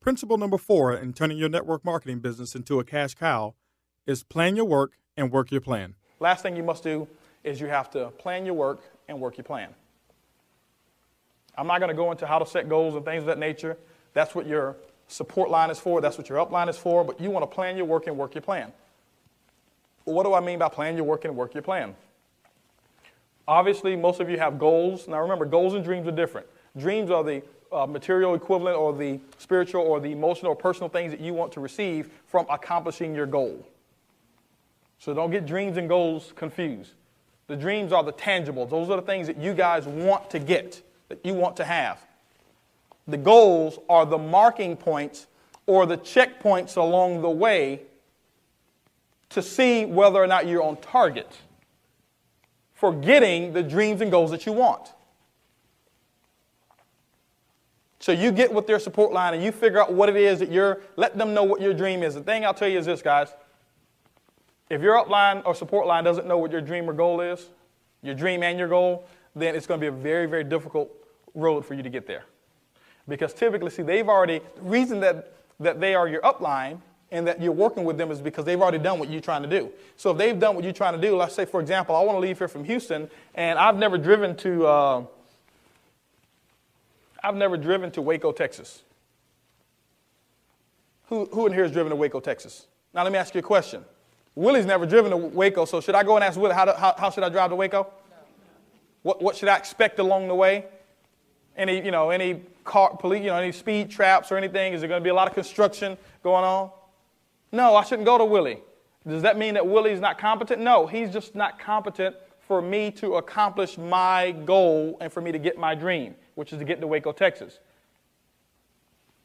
Principle number 4 in turning your network marketing business into a cash cow is plan your work and work your plan. Last thing you must do is you have to plan your work and work your plan. I'm not going to go into how to set goals and things of that nature. That's what your support line is for. That's what your upline is for. But you want to plan your work and work your plan. Well, what do I mean by plan your work and work your plan? Obviously, most of you have goals. Now remember, goals and dreams are different. Dreams are the material equivalent or the spiritual or the emotional or personal things that you want to receive from accomplishing your goal. So don't get dreams and goals confused. The dreams are the tangibles. Those are the things that you guys want to get, that you want to have. The goals are the marking points or the checkpoints along the way to see whether or not you're on target for getting the dreams and goals that you want. So you get with their support line and you figure out what it is that let them know what your dream is. The thing I'll tell you is this, guys. If your upline or support line doesn't know what your dream or goal is, your dream and your goal, then it's going to be a very, very difficult road for you to get there. Because typically, see, the reason that they are your upline and that you're working with them is because they've already done what you're trying to do. So if they've done what you're trying to do, let's say, for example, I want to leave here from Houston, and I've never driven to Waco, Texas. Who in here has driven to Waco, Texas? Now let me ask you a question. Willie's never driven to Waco, so should I go and ask Willie how should I drive to Waco? No. What should I expect along the way? Any car, police, any speed traps or anything? Is there going to be a lot of construction going on? No, I shouldn't go to Willie. Does that mean that Willie's not competent? No, he's just not competent for me to accomplish my goal and for me to get my dream, which is to get to Waco, Texas.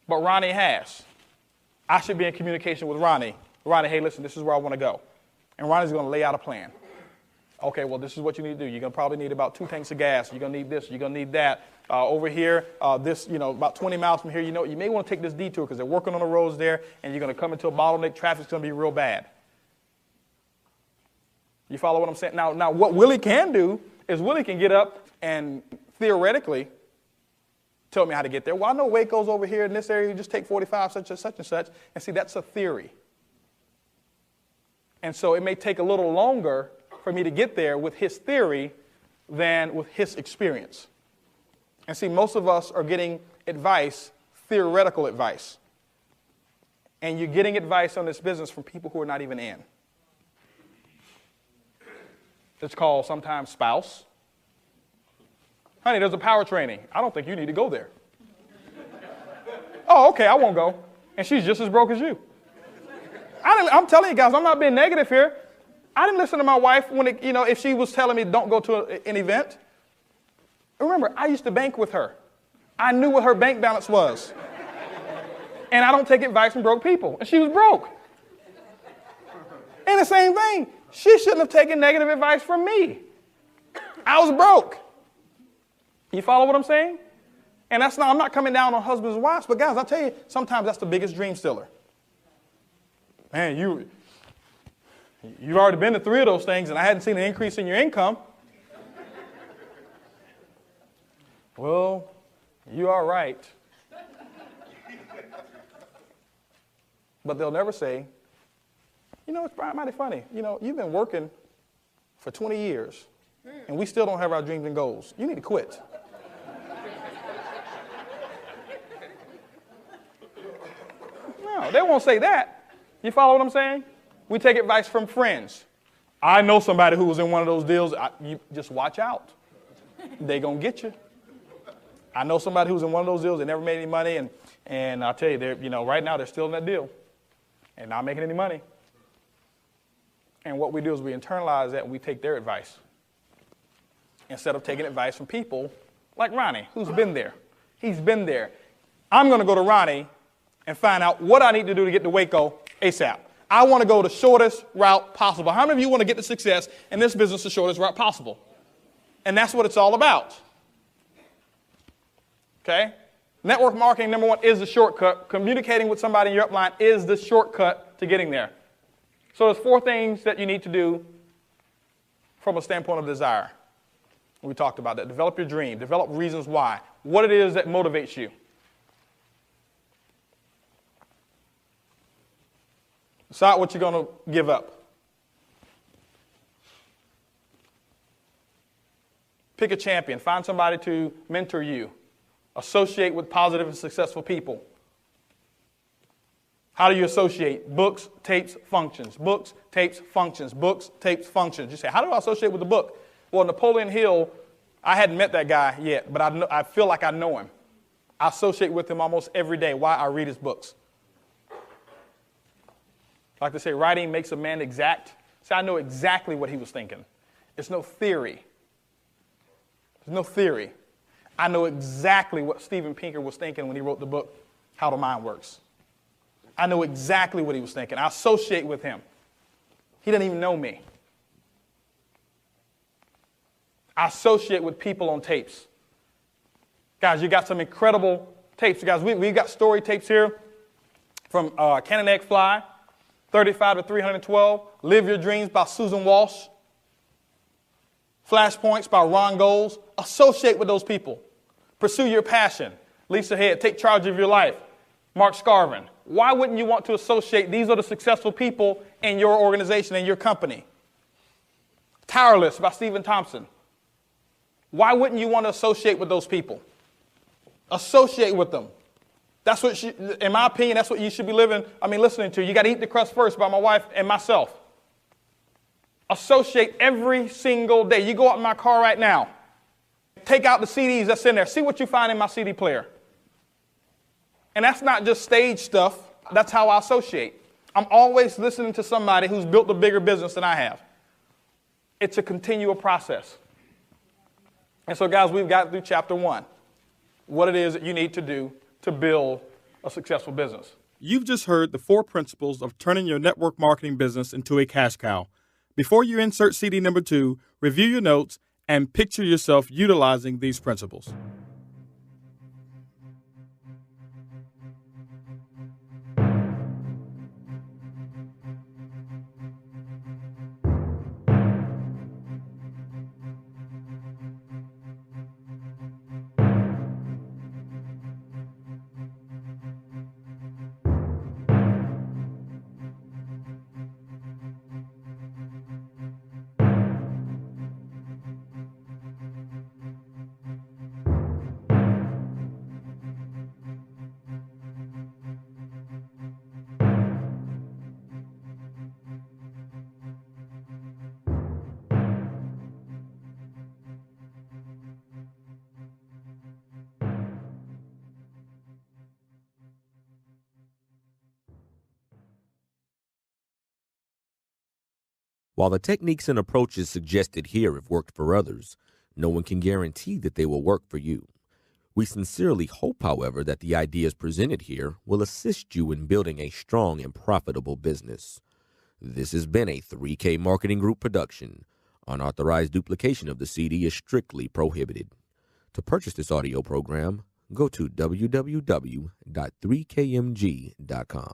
But Ronnie has. I should be in communication with Ronnie. Ronnie, hey, listen, this is where I want to go. And Ronnie's going to lay out a plan. Okay, well, this is what you need to do. You're going to probably need about 2 tanks of gas. You're going to need this. You're going to need that. Over here, about 20 miles from here, you may want to take this detour because they're working on the roads there, and you're going to come into a bottleneck. Traffic's going to be real bad. You follow what I'm saying? Now, what Willie can do is Willie can get up and theoretically tell me how to get there. Well, I know Waco's over here in this area. You just take 45, such and such and such. And see, that's a theory. And so it may take a little longer for me to get there with his theory than with his experience. And see, most of us are getting advice, theoretical advice. And you're getting advice on this business from people who are not even in. It's called sometimes spouse. Honey, there's a power training. I don't think you need to go there. Oh, okay, I won't go. And she's just as broke as you. I'm telling you guys, I'm not being negative here. I didn't listen to my wife when if she was telling me don't go to an event. Remember, I used to bank with her. I knew what her bank balance was. And I don't take advice from broke people. And she was broke. And the same thing, she shouldn't have taken negative advice from me. I was broke. You follow what I'm saying? And I'm not coming down on husbands and wives, but guys, I'll tell you, sometimes that's the biggest dream stealer. Man, you've already been to 3 of those things, and I hadn't seen an increase in your income. Well, you are right. But they'll never say, it's mighty funny. You've been working for 20 years, and we still don't have our dreams and goals. You need to quit. No, they won't say that. You follow what I'm saying? We take advice from friends. I know somebody who was in one of those deals. You just watch out. They're going to get you. I know somebody who was in one of those deals. They never made any money. And I'll tell you, right now they're still in that deal and not making any money. And what we do is we internalize that and we take their advice instead of taking advice from people like Ronnie, who's been there. He's been there. I'm going to go to Ronnie and find out what I need to do to get to Waco ASAP. I want to go the shortest route possible. How many of you want to get to success in this business the shortest route possible? And that's what it's all about. Okay? Network marketing, number 1, is the shortcut. Communicating with somebody in your upline is the shortcut to getting there. So there's 4 things that you need to do from a standpoint of desire. We talked about that. Develop your dream. Develop reasons why. What it is that motivates you. Decide what you're going to give up. Pick a champion. Find somebody to mentor you. Associate with positive and successful people. How do you associate? Books, tapes, functions. Books, tapes, functions. Books, tapes, functions. You say, how do I associate with the book? Well, Napoleon Hill, I hadn't met that guy yet, but I feel like I know him. I associate with him almost every day. Why? I read his books. Like they say, writing makes a man exact. See, I know exactly what he was thinking. It's no theory. There's no theory. I know exactly what Steven Pinker was thinking when he wrote the book, How the Mind Works. I know exactly what he was thinking. I associate with him. He doesn't even know me. I associate with people on tapes. Guys, you got some incredible tapes. Guys, we've got story tapes here from Cannon Egg Fly, 35 to 312, Live Your Dreams by Susan Walsh, Flashpoints by Ron Goles. Associate with those people. Pursue Your Passion, Lisa Head, Take Charge of Your Life, Mark Scarvin. Why wouldn't you want to associate? These are the successful people in your organization, in your company. Tireless by Stephen Thompson. Why wouldn't you want to associate with those people? Associate with them. That's what, in my opinion, that's what you should be listening to. You got to Eat the Crust First by my wife and myself. Associate every single day. You go out in my car right now. Take out the CDs that's in there. See what you find in my CD player. And that's not just stage stuff. That's how I associate. I'm always listening to somebody who's built a bigger business than I have. It's a continual process. And so, guys, we've got through chapter 1. What it is that you need to do to build a successful business. You've just heard the 4 principles of turning your network marketing business into a cash cow. Before you insert CD number 2, review your notes and picture yourself utilizing these principles. While the techniques and approaches suggested here have worked for others, no one can guarantee that they will work for you. We sincerely hope, however, that the ideas presented here will assist you in building a strong and profitable business. This has been a 3K Marketing Group production. Unauthorized duplication of the CD is strictly prohibited. To purchase this audio program, go to www.3kmg.com.